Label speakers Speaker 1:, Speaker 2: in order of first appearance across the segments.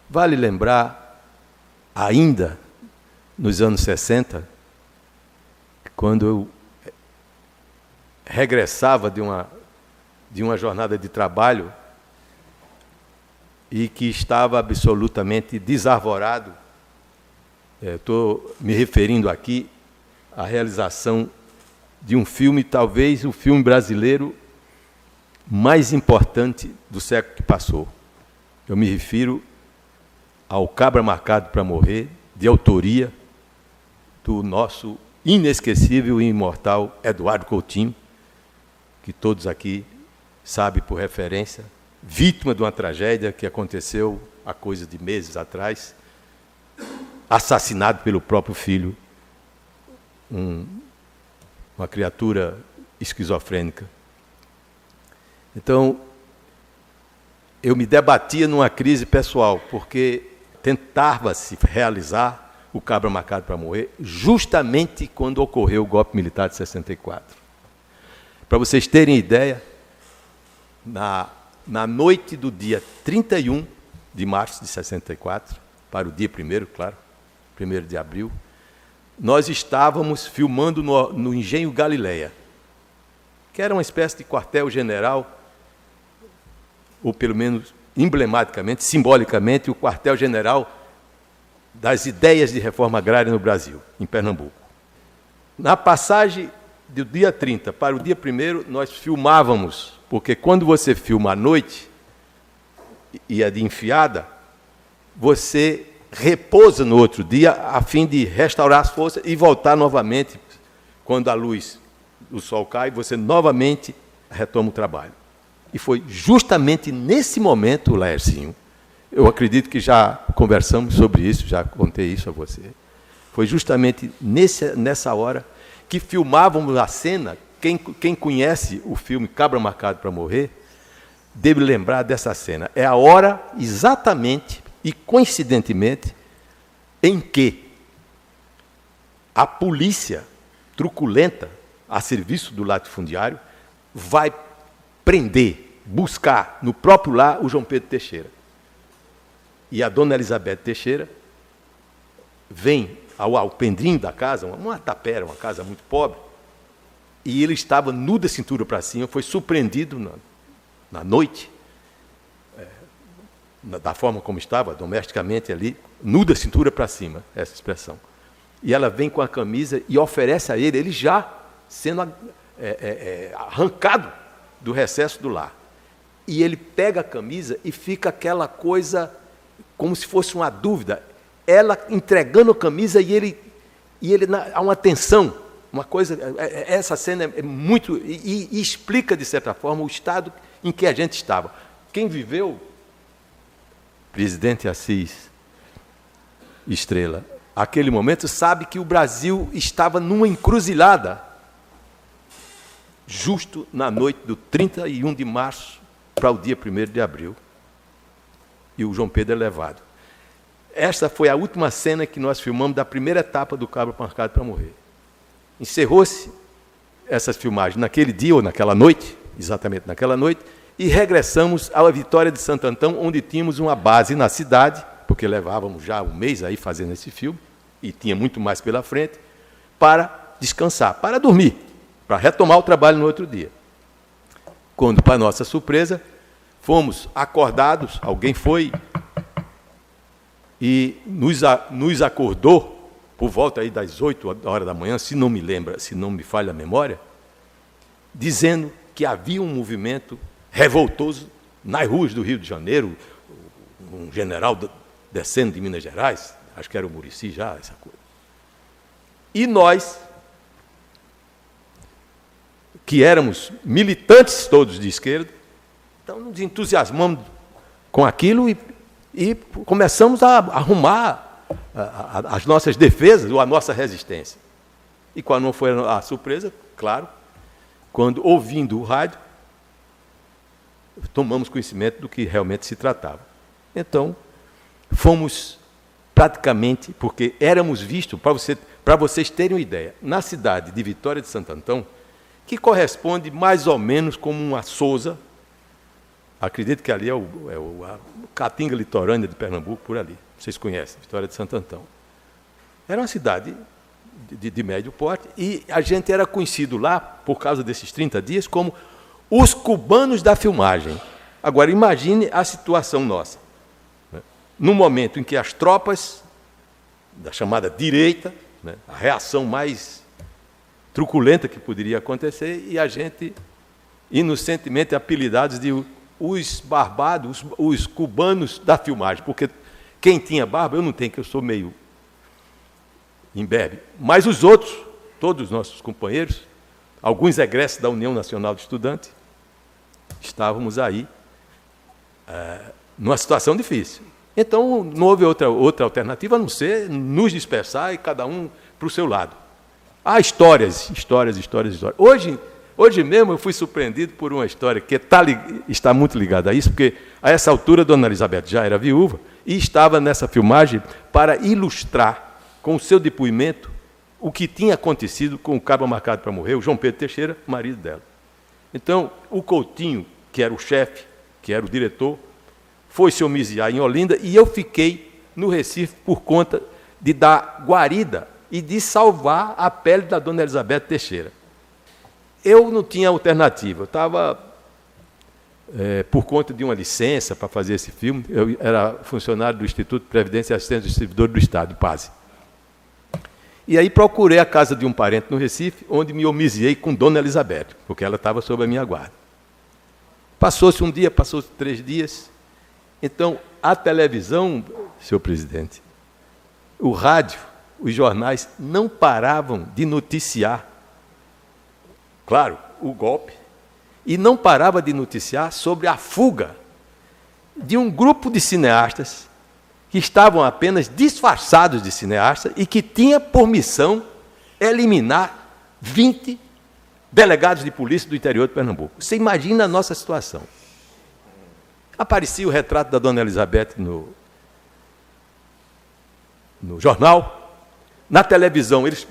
Speaker 1: Vale lembrar, ainda nos anos 60, quando eu regressava de uma jornada de trabalho e que estava absolutamente desarvorado. Estou me referindo aqui à realização de um filme, talvez o filme brasileiro mais importante do século que passou. Eu me refiro ao Cabra Marcado para Morrer, de autoria do nosso inesquecível e imortal Eduardo Coutinho, que todos aqui sabem por referência, vítima de uma tragédia que aconteceu há coisa de meses atrás, assassinado pelo próprio filho, uma criatura esquizofrênica. Então, eu me debatia numa crise pessoal, porque tentava-se realizar o Cabra Marcado para Morrer justamente quando ocorreu o golpe militar de 64. Para vocês terem ideia, na noite do dia 31 de março de 64, para o dia 1º, claro, 1º de abril, nós estávamos filmando no Engenho Galileia, que era uma espécie de quartel-general, ou pelo menos emblematicamente, simbolicamente, o quartel-general das ideias de reforma agrária no Brasil, em Pernambuco. Na passagem do dia 30 para o dia 1º, nós filmávamos, porque quando você filma à noite, e é de enfiada, você repousa no outro dia, a fim de restaurar as forças e voltar novamente, quando a luz do sol cai, você novamente retoma o trabalho. E foi justamente nesse momento, Laercinho, eu acredito que já conversamos sobre isso, já contei isso a você, foi justamente nessa hora que filmávamos a cena. Quem conhece o filme Cabra Marcado para Morrer, deve lembrar dessa cena. É a hora exatamente e coincidentemente em que a polícia truculenta, a serviço do latifundiário, vai prender, buscar no próprio lar o João Pedro Teixeira. E a dona Elizabeth Teixeira vem ao alpendrinho da casa, uma tapera, uma casa muito pobre, e ele estava nu da cintura para cima, foi surpreendido na noite, da forma como estava, domesticamente ali, nu da cintura para cima, essa expressão. E ela vem com a camisa e oferece a ele já sendo arrancado do recesso do lar. E ele pega a camisa e fica aquela coisa como se fosse uma dúvida. Ela entregando a camisa e ele há uma tensão, uma coisa. Essa cena é muito e explica de certa forma o estado em que a gente estava. Quem viveu, presidente Assis Estrela, aquele momento, sabe que o Brasil estava numa encruzilhada, justo na noite do 31 de março para o dia 1º de abril. E o João Pedro é levado. Esta foi a última cena que nós filmamos da primeira etapa do Cabra Marcado para Morrer. Encerrou-se essas filmagens naquele dia ou naquela noite, exatamente naquela noite, e regressamos à Vitória de Santo Antão, onde tínhamos uma base na cidade, porque levávamos já um mês aí fazendo esse filme, e tinha muito mais pela frente, para descansar, para dormir, para retomar o trabalho no outro dia. Quando, para nossa surpresa, fomos acordados, alguém foi e nos acordou por volta aí das 8 horas da manhã, se não me falha a memória, dizendo que havia um movimento revoltoso nas ruas do Rio de Janeiro, um general descendo de Minas Gerais, acho que era o Muricy já, essa coisa. E nós, que éramos militantes todos de esquerda, então nos entusiasmamos com aquilo e começamos a arrumar as nossas defesas ou a nossa resistência. E qual não foi a surpresa? Claro, quando, ouvindo o rádio, tomamos conhecimento do que realmente se tratava. Então, fomos praticamente, porque éramos vistos, para vocês terem uma ideia, na cidade de Vitória de Santo Antão, que corresponde mais ou menos como uma Sousa, Acredito que ali é a Caatinga litorânea de Pernambuco, por ali. Vocês conhecem, Vitória de Santo Antão. Era uma cidade de médio porte, e a gente era conhecido lá, por causa desses 30 dias, como os cubanos da filmagem. Agora, imagine a situação nossa. Né? No momento em que as tropas da chamada direita, né, a reação mais truculenta que poderia acontecer, e a gente, inocentemente apelidados de os barbados, os cubanos da filmagem, porque quem tinha barba, eu não tenho, que eu sou meio imberbe, mas os outros, todos os nossos companheiros, alguns egressos da União Nacional de Estudantes, estávamos aí numa situação difícil. Então, não houve outra alternativa a não ser nos dispersar e cada um para o seu lado. Há histórias. Hoje mesmo eu fui surpreendido por uma história que está muito ligada a isso, porque a essa altura a Dona Elizabeth já era viúva e estava nessa filmagem para ilustrar com o seu depoimento o que tinha acontecido com o cabo marcado para morrer, o João Pedro Teixeira, marido dela. Então, o Coutinho, que era o chefe, que era o diretor, foi se homiziar em Olinda, e eu fiquei no Recife por conta de dar guarida e de salvar a pele da Dona Elizabeth Teixeira. Eu não tinha alternativa, eu estava, por conta de uma licença para fazer esse filme, eu era funcionário do Instituto de Previdência e Assistência do Servidor do Estado, PASE. E aí procurei a casa de um parente no Recife, onde me homiziei com Dona Elizabeth, porque ela estava sob a minha guarda. Passou-se um dia, passou-se 3 dias. Então, a televisão, senhor presidente, o rádio, os jornais não paravam de noticiar, claro, o golpe, e não parava de noticiar sobre a fuga de um grupo de cineastas que estavam apenas disfarçados de cineasta e que tinha por missão eliminar 20 delegados de polícia do interior de Pernambuco. Você imagina a nossa situação. Aparecia o retrato da Dona Elizabeth no jornal. Na televisão, eles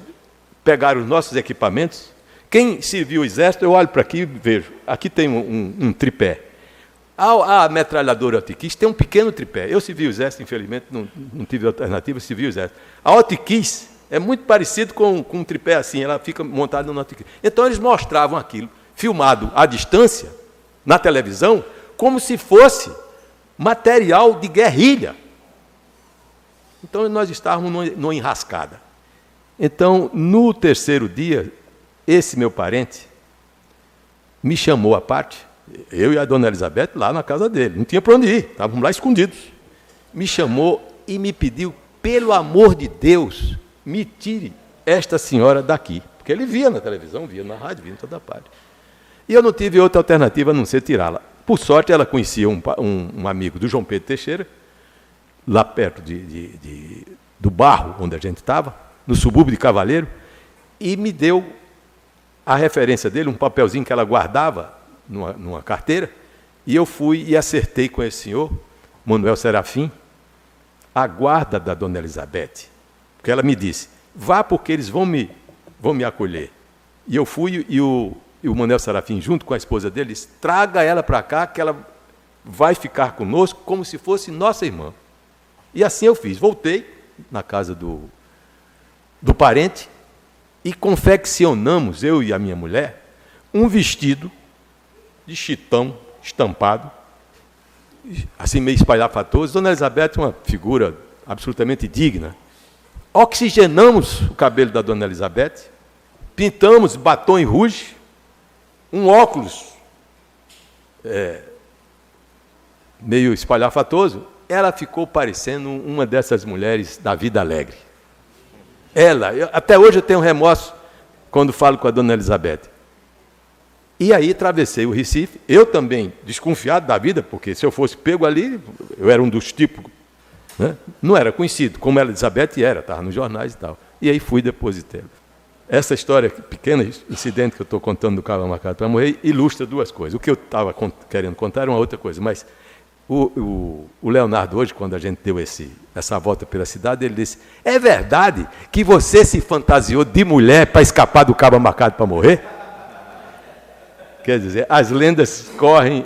Speaker 1: pegaram os nossos equipamentos. Quem serviu o exército, eu olho para aqui e vejo. Aqui tem um tripé. A metralhadora Otiquis tem um pequeno tripé. Eu servi o exército, infelizmente, não tive alternativa, servi o exército. A Otiquis é muito parecido com um tripé assim, ela fica montada no Otiquis. Então, eles mostravam aquilo, filmado à distância, na televisão, como se fosse material de guerrilha. Então, nós estávamos numa enrascada. Então, no 3º dia, esse meu parente me chamou à parte, eu e a Dona Elizabeth lá na casa dele, não tinha para onde ir, estávamos lá escondidos. Me chamou e me pediu, pelo amor de Deus, me tire esta senhora daqui. Porque ele via na televisão, via na rádio, via em toda parte. E eu não tive outra alternativa a não ser tirá-la. Por sorte, ela conhecia um amigo do João Pedro Teixeira, lá perto do Barro, onde a gente estava, no subúrbio de Cavaleiro, e me deu a referência dele, um papelzinho que ela guardava numa carteira, e eu fui e acertei com esse senhor, Manuel Serafim, a guarda da Dona Elizabeth. Porque ela me disse, vá porque eles vão me acolher. E eu fui, e o Manuel Serafim, junto com a esposa dele, disse, traga ela para cá, que ela vai ficar conosco como se fosse nossa irmã. E assim eu fiz. Voltei na casa do parente e confeccionamos, eu e a minha mulher, um vestido de chitão estampado, assim meio espalhafatoso. Dona Elizabeth é uma figura absolutamente digna. Oxigenamos o cabelo da Dona Elizabeth, pintamos batom em rouge, um óculos meio espalhafatoso. Ela ficou parecendo uma dessas mulheres da vida alegre. Até hoje eu tenho remorso quando falo com a Dona Elizabeth. E aí atravessei o Recife, eu também desconfiado da vida, porque se eu fosse pego ali, eu era um dos tipos, né? Não era conhecido, como a Elizabeth era, estava nos jornais e tal. E aí fui depositá-lo. Essa história, pequena incidente que eu estou contando do cabo marcado para morrer, ilustra 2 coisas. O que eu estava querendo contar era uma outra coisa, mas o Leonardo hoje, quando a gente deu essa volta pela cidade, ele disse, é verdade que você se fantasiou de mulher para escapar do cabo marcado para morrer? Quer dizer, as lendas correm,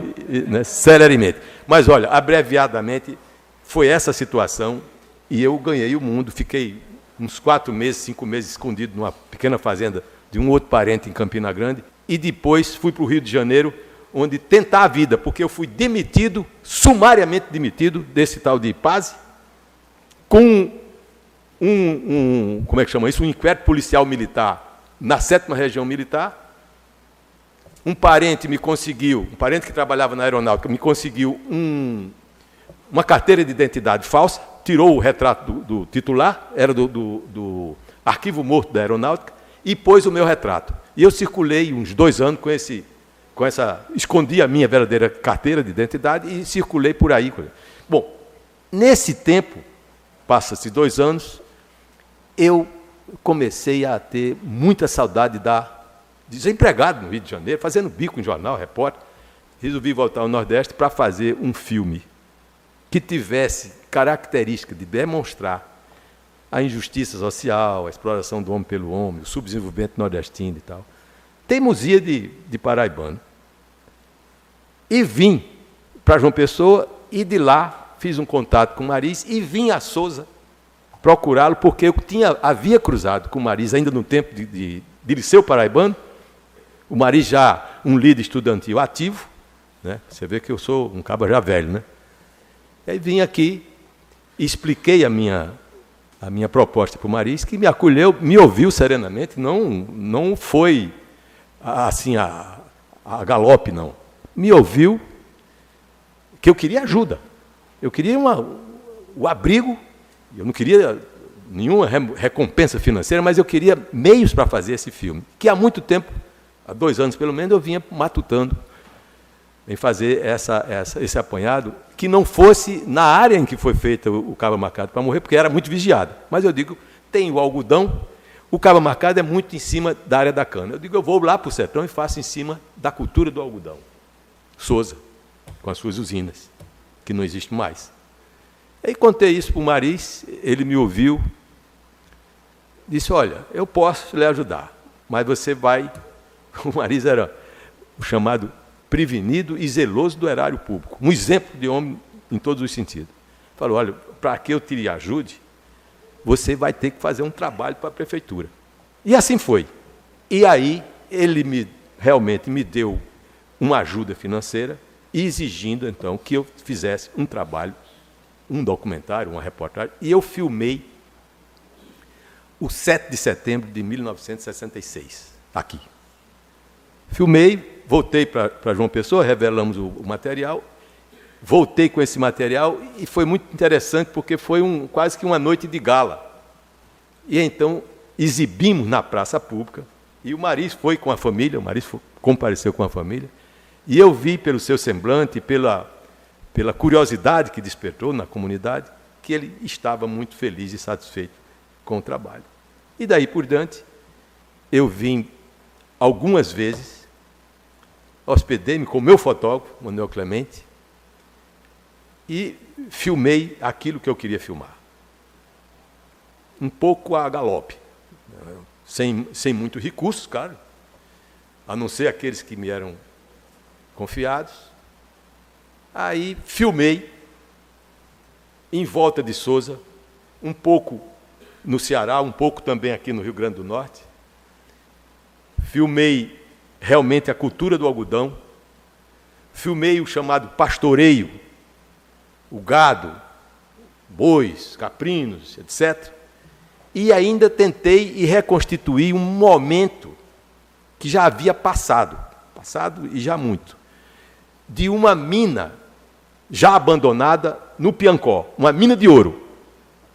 Speaker 1: né, celeremente. Mas, olha, abreviadamente, foi essa situação e eu ganhei o mundo. Fiquei uns 4 meses, 5 meses escondido numa pequena fazenda de um outro parente em Campina Grande. E depois fui para o Rio de Janeiro, onde tentar a vida, porque eu fui demitido, sumariamente demitido, desse tal de Paz, com como é que chama isso? Um inquérito policial militar na 7ª Região Militar. Um parente que trabalhava na aeronáutica, me conseguiu uma carteira de identidade falsa, tirou o retrato do titular, era do arquivo morto da aeronáutica, e pôs o meu retrato. E eu circulei uns 2 anos escondi a minha verdadeira carteira de identidade e circulei por aí. Bom, nesse tempo, passa-se 2 anos, eu comecei a ter muita saudade desempregado no Rio de Janeiro, fazendo bico em jornal, repórter. Resolvi voltar ao Nordeste para fazer um filme que tivesse característica de demonstrar a injustiça social, a exploração do homem pelo homem, o subdesenvolvimento nordestino e tal. Teimosia de paraibano. E vim para João Pessoa e de lá fiz um contato com o Maris e vim a Sousa procurá-lo, porque eu havia cruzado com o Maris ainda no tempo de Liceu Paraibano. O Maris já um líder estudantil ativo, né? Você vê que eu sou um caba já velho, né? E aí vim aqui e expliquei a minha proposta para o Maris, que me acolheu, me ouviu serenamente, não foi assim a galope, não. Me ouviu, que eu queria ajuda. Eu queria o abrigo, eu não queria nenhuma recompensa financeira, mas eu queria meios para fazer esse filme, que há muito tempo, há 2 anos pelo menos, eu vinha matutando em fazer esse apanhado, que não fosse na área em que foi feito o Cabra Marcado para Morrer, porque era muito vigiado. Mas eu digo, tem o algodão, o Cabra Marcado é muito em cima da área da cana. Eu digo, eu vou lá para o sertão e faço em cima da cultura do algodão. Sousa, com as suas usinas, que não existe mais. Aí contei isso para o Maris, ele me ouviu, disse, olha, eu posso lhe ajudar, mas você vai... O Maris era o chamado prevenido e zeloso do erário público, um exemplo de homem em todos os sentidos. Falou, olha, para que eu te ajude, você vai ter que fazer um trabalho para a prefeitura. E assim foi. E aí ele realmente me deu uma ajuda financeira, exigindo, então, que eu fizesse um trabalho, um documentário, uma reportagem, e eu filmei o 7 de setembro de 1966, aqui. Filmei, voltei para João Pessoa, revelamos o material, voltei com esse material e foi muito interessante porque foi quase que uma noite de gala. E então exibimos na praça pública e o Maris foi com a família, compareceu com a família, e eu vi pelo seu semblante, pela curiosidade que despertou na comunidade, que ele estava muito feliz e satisfeito com o trabalho. E daí por diante, eu vim algumas vezes, hospedei-me com o meu fotógrafo, Manuel Clemente, e filmei aquilo que eu queria filmar. Um pouco a galope, sem muito recursos, claro, a não ser aqueles que me eram confiados. Aí filmei em volta de Sousa, um pouco no Ceará, um pouco também aqui no Rio Grande do Norte. Filmei realmente a cultura do algodão, filmei o chamado pastoreio, o gado, bois, caprinos, etc. E ainda tentei e reconstituir um momento que já havia passado e já muito, de uma mina já abandonada no Piancó, uma mina de ouro.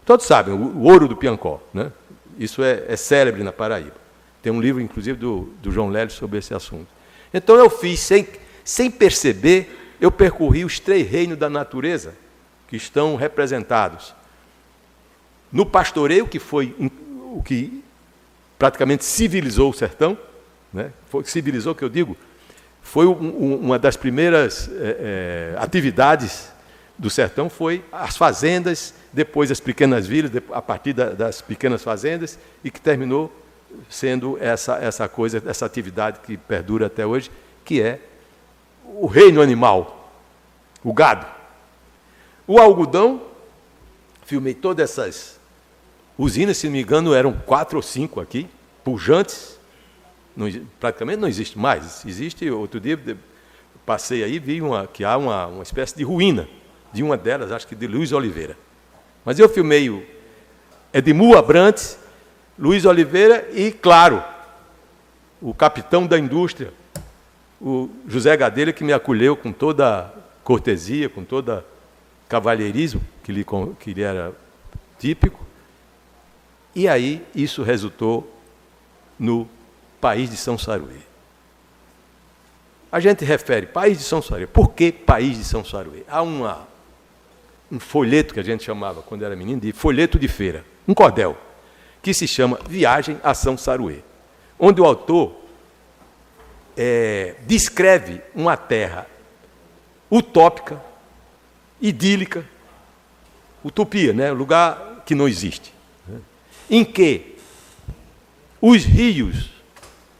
Speaker 1: Todos sabem, o ouro do Piancó, né? Isso é célebre na Paraíba. Tem um livro, inclusive, do João Lélio sobre esse assunto. Então eu fiz, sem perceber, eu percorri os 3 reinos da natureza que estão representados no pastoreio, que foi o que praticamente civilizou o sertão, né? Civilizou, que eu digo, foi uma das primeiras atividades do sertão, foi as fazendas, depois as pequenas vilas, a partir das pequenas fazendas, e que terminou sendo essa coisa, essa atividade que perdura até hoje, que é o reino animal, o gado. O algodão, filmei todas essas usinas, se não me engano, eram 4 ou 5 aqui, pujantes, praticamente não existe mais. Existe, outro dia, passei aí, vi que há uma espécie de ruína de uma delas, acho que de Luiz Oliveira. Mas eu filmei Edmur Abrantes, Luiz Oliveira e, claro, o capitão da indústria, o José Gadelha, que me acolheu com toda cortesia, com toda cavalheirismo, que lhe era típico. E aí isso resultou no País de São Saruê. A gente refere País de São Saruê. Por que País de São Saruê? Há um folheto que a gente chamava, quando era menino, de folheto de feira, um cordel, que se chama Viagem a São Saruê, onde o autor descreve uma terra utópica, idílica, utopia, né? Lugar que não existe, né? Em que os rios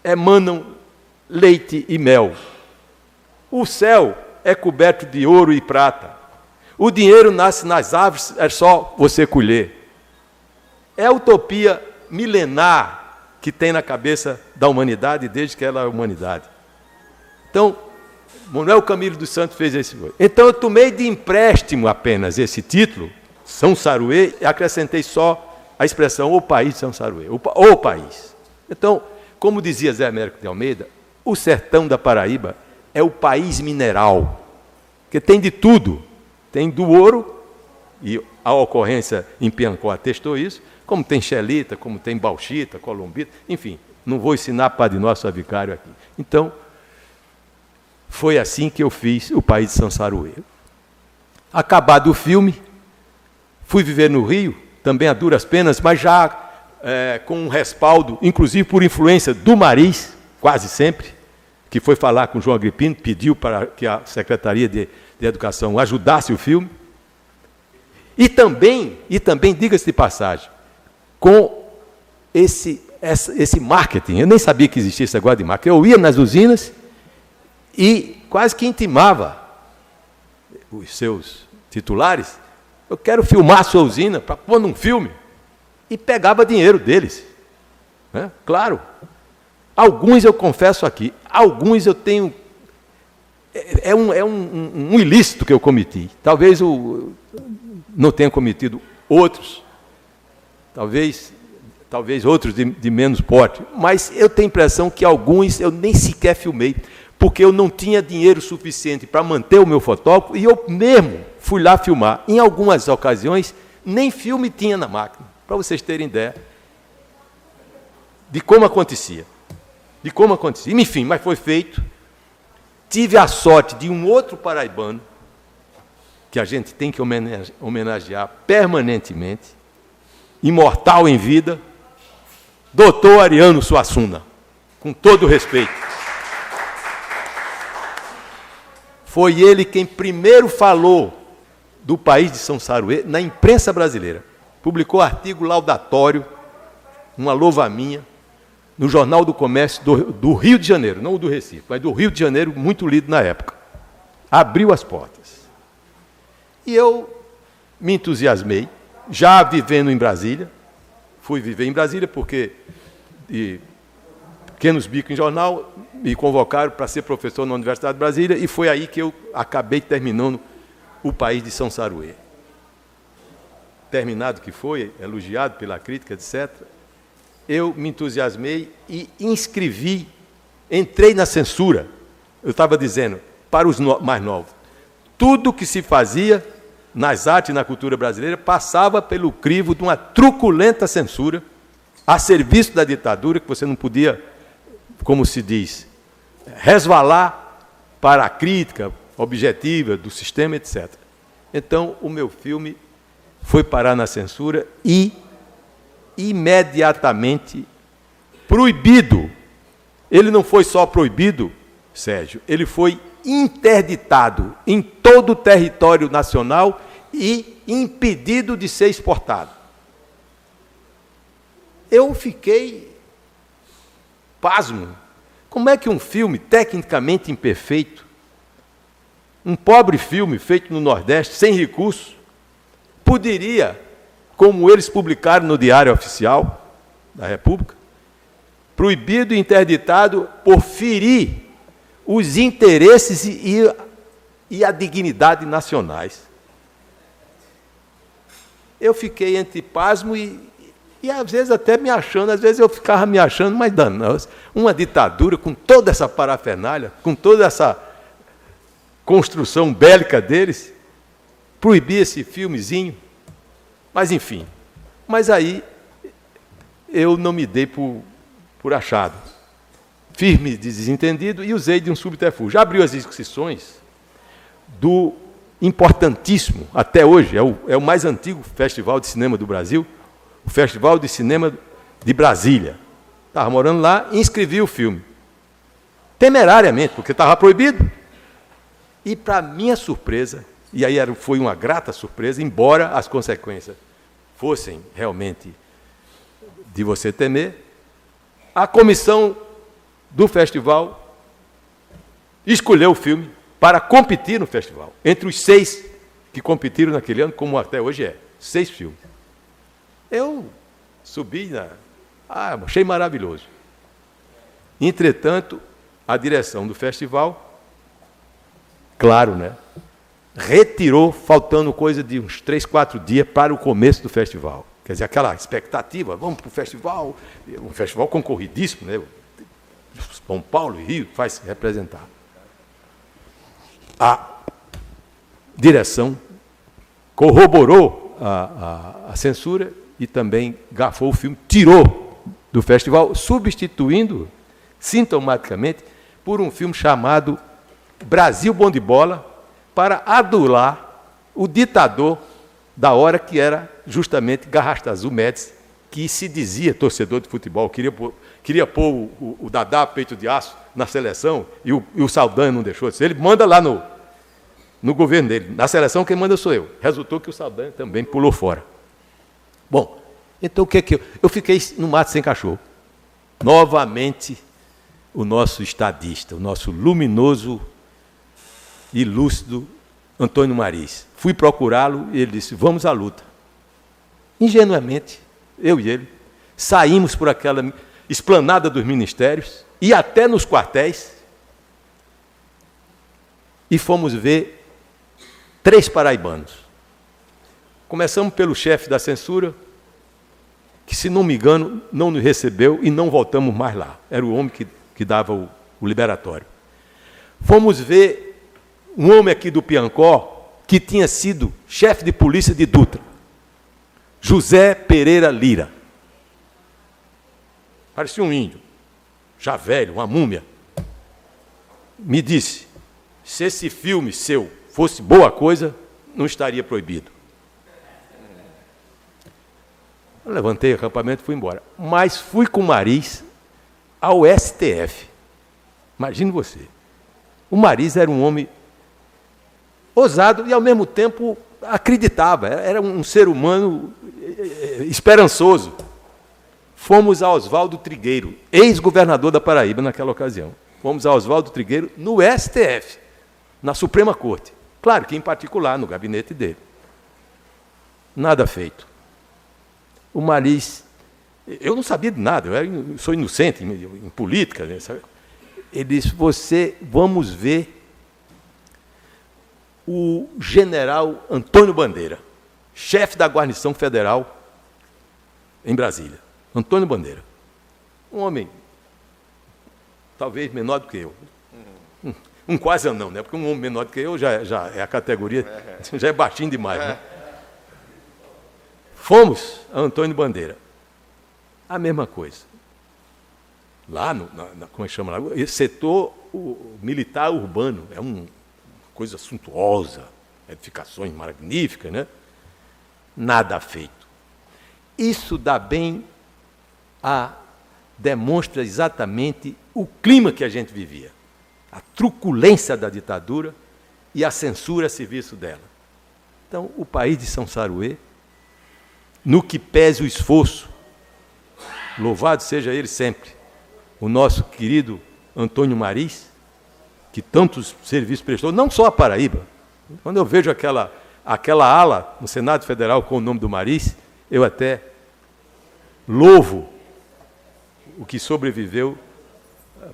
Speaker 1: emanam leite e mel, o céu é coberto de ouro e prata, o dinheiro nasce nas árvores, é só você colher. É a utopia milenar que tem na cabeça da humanidade desde que ela é a humanidade. Então, Manuel Camilo dos Santos fez esse gol. Então eu tomei de empréstimo apenas esse título, São Saruê, e acrescentei só a expressão o País de São Saruê, o país. Então, como dizia Zé Américo de Almeida, o sertão da Paraíba é o país mineral, que tem de tudo. Tem do ouro, e a ocorrência em Piancó atestou isso, como tem xelita, como tem bauxita, colombita, enfim, não vou ensinar Padre Nosso a vicário aqui. Então, foi assim que eu fiz o País de São Saruê. Acabado o filme, fui viver no Rio, também a duras penas, mas já com um respaldo, inclusive por influência do Mariz, quase sempre, que foi falar com João Agripino, pediu para que a Secretaria de Educação ajudasse o filme. E também diga-se de passagem, com esse marketing, eu nem sabia que existia esse negócio de marketing, eu ia nas usinas e quase que intimava os seus titulares, eu quero filmar a sua usina para pôr num filme, e pegava dinheiro deles, né? Claro, alguns eu confesso aqui, alguns eu tenho, um ilícito que eu cometi, talvez não tenha cometido outros, talvez outros de menos porte, mas eu tenho a impressão que alguns eu nem sequer filmei, porque eu não tinha dinheiro suficiente para manter o meu fotógrafo, e eu mesmo fui lá filmar. Em algumas ocasiões, nem filme tinha na máquina, para vocês terem ideia de como acontecia. Enfim, mas foi feito. Tive a sorte de um outro paraibano, que a gente tem que homenagear permanentemente, imortal em vida, Dr. Ariano Suassuna, com todo o respeito. Foi ele quem primeiro falou do País de São Saruê na imprensa brasileira. Publicou artigo laudatório, uma louva minha, no Jornal do Comércio do Rio de Janeiro, não o do Recife, mas do Rio de Janeiro, muito lido na época. Abriu as portas. E eu me entusiasmei, já vivendo em Brasília. Fui viver em Brasília porque, de pequenos bicos em jornal, me convocaram para ser professor na Universidade de Brasília, e foi aí que eu acabei terminando o País de São Saruê. Terminado que foi, elogiado pela crítica, etc., eu me entusiasmei e inscrevi, entrei na censura. Eu estava dizendo, para os mais novos, tudo que se fazia nas artes e na cultura brasileira passava pelo crivo de uma truculenta censura a serviço da ditadura, que você não podia, como se diz, resvalar para a crítica objetiva do sistema, etc. Então, o meu filme foi parar na censura e imediatamente proibido. Ele não foi só proibido, Sérgio, ele foi interditado em todo o território nacional e impedido de ser exportado. Eu fiquei pasmo, Como é que um filme tecnicamente imperfeito, um pobre filme feito no Nordeste, sem recursos, poderia, como eles publicaram no Diário Oficial da República, proibido e interditado por ferir os interesses e a dignidade nacionais? Eu fiquei entre pasmo e às vezes até me achando, às vezes eu ficava me achando, mas danoso. Uma ditadura com toda essa parafernália, com toda essa construção bélica deles, proibir esse filmezinho. Mas enfim, mas aí eu não me dei por achado, firme e desentendido, e usei de um subterfúgio. Abriu as inscrições do importantíssimo, até hoje, é o mais antigo festival de cinema do Brasil, o Festival de Cinema de Brasília. Estava morando lá, inscrevi o filme. Temerariamente, porque estava proibido. E, para minha surpresa, e aí foi uma grata surpresa, embora as consequências fossem realmente de você temer, a comissão do festival escolheu o filme para competir no festival. Entre os 6 que competiram naquele ano, como até hoje é, 6 filmes. Eu subi, achei maravilhoso. Entretanto, a direção do festival, claro, né, retirou, faltando coisa de uns 3, 4 dias para o começo do festival. Quer dizer, aquela expectativa, vamos para o festival, um festival concorridíssimo, né? São Paulo e Rio faz se representar. A direção corroborou a censura e também gafou o filme, tirou do festival, substituindo sintomaticamente por um filme chamado Brasil Bom de Bola, para adular o ditador da hora, que era justamente Garrastazu Médici, que se dizia torcedor de futebol, queria pôr o Dadá peito de aço na seleção, e o Saldanha não deixou. Ele manda lá no governo dele. Na seleção quem manda sou eu. Resultou que o Saldanha também pulou fora. Bom, então o que é que eu fiquei no mato sem cachorro. Novamente, o nosso estadista, o nosso luminoso e lúcido Antônio Mariz. Fui procurá-lo e ele disse, vamos à luta. Ingenuamente, eu e ele, saímos por aquela esplanada dos ministérios e até nos quartéis e fomos ver 3 paraibanos. Começamos pelo chefe da censura, que, se não me engano, não nos recebeu e não voltamos mais lá. Era o homem que dava o liberatório. Fomos ver um homem aqui do Piancó, que tinha sido chefe de polícia de Dutra, José Pereira Lira. Parecia um índio, já velho, uma múmia. Me disse, se esse filme seu fosse boa coisa, não estaria proibido. Eu levantei o acampamento e fui embora. Mas fui com o Mariz ao STF. Imagine você. O Mariz era um homem ousado e, ao mesmo tempo, acreditava. Era um ser humano esperançoso. Fomos a Oswaldo Trigueiro, ex-governador da Paraíba naquela ocasião. Fomos a Oswaldo Trigueiro no STF, na Suprema Corte. Claro que, em particular, no gabinete dele. Nada feito. O Mariz, eu não sabia de nada, eu sou inocente em política. Né, sabe? Ele disse, vamos ver o general Antônio Bandeira, chefe da guarnição federal em Brasília. Antônio Bandeira. Um homem, talvez menor do que eu. Um quase anão, né? Porque um homem menor do que eu já é a categoria, já é baixinho demais. Né? Fomos a Antônio Bandeira. A mesma coisa. Lá, como é que chama lá? Esse setor militar urbano, é uma coisa suntuosa, edificações magníficas, né? Nada feito. Isso dá bem demonstra exatamente o clima que a gente vivia. A truculência da ditadura e a censura a serviço dela. Então, o país de São Saruê, no que pese o esforço, louvado seja ele sempre, o nosso querido Antônio Maris, que tantos serviços prestou, não só a Paraíba. Quando eu vejo aquela ala no Senado Federal com o nome do Maris, eu até louvo o que sobreviveu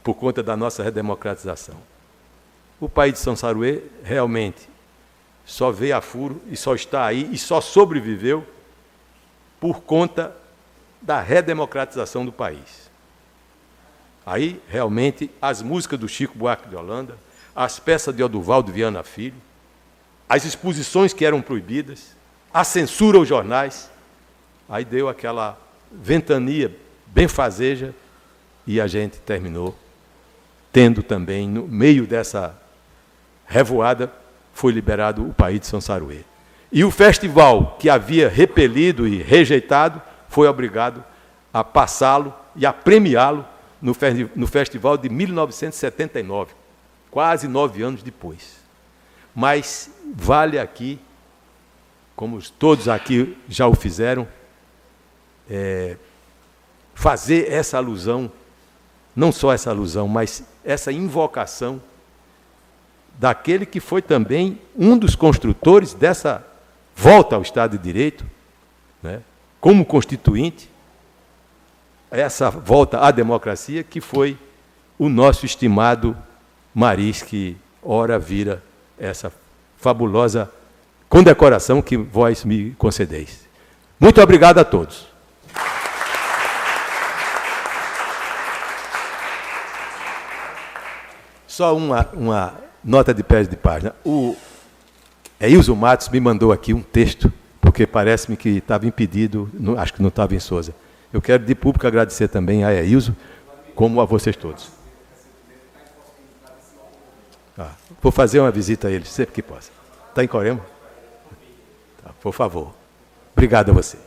Speaker 1: por conta da nossa redemocratização. O país de São Saruê realmente só veio a furo e só está aí e só sobreviveu por conta da redemocratização do país. Aí, realmente, as músicas do Chico Buarque de Holanda, as peças de Oduvaldo Viana Filho, as exposições que eram proibidas, a censura aos jornais, aí deu aquela ventania benfazeja e a gente terminou tendo também, no meio dessa revoada, foi liberado o país de São Saruê. E o festival que havia repelido e rejeitado foi obrigado a passá-lo e a premiá-lo no festival de 1979, quase 9 anos depois. Mas vale aqui, como todos aqui já o fizeram, fazer essa alusão, não só essa alusão, mas essa invocação daquele que foi também um dos construtores dessa volta ao Estado de Direito, né, como constituinte, essa volta à democracia, que foi o nosso estimado Maris, que ora vira essa fabulosa condecoração que vós me concedeis. Muito obrigado a todos. Só uma nota de pés de página. O Eilzo Matos me mandou aqui um texto, porque parece-me que estava impedido, acho que não estava em Sousa. Eu quero de público agradecer também a Eilzo, como a vocês todos. Vou fazer uma visita a ele, sempre que possa. Está em Corema? Tá, por favor. Obrigado a você.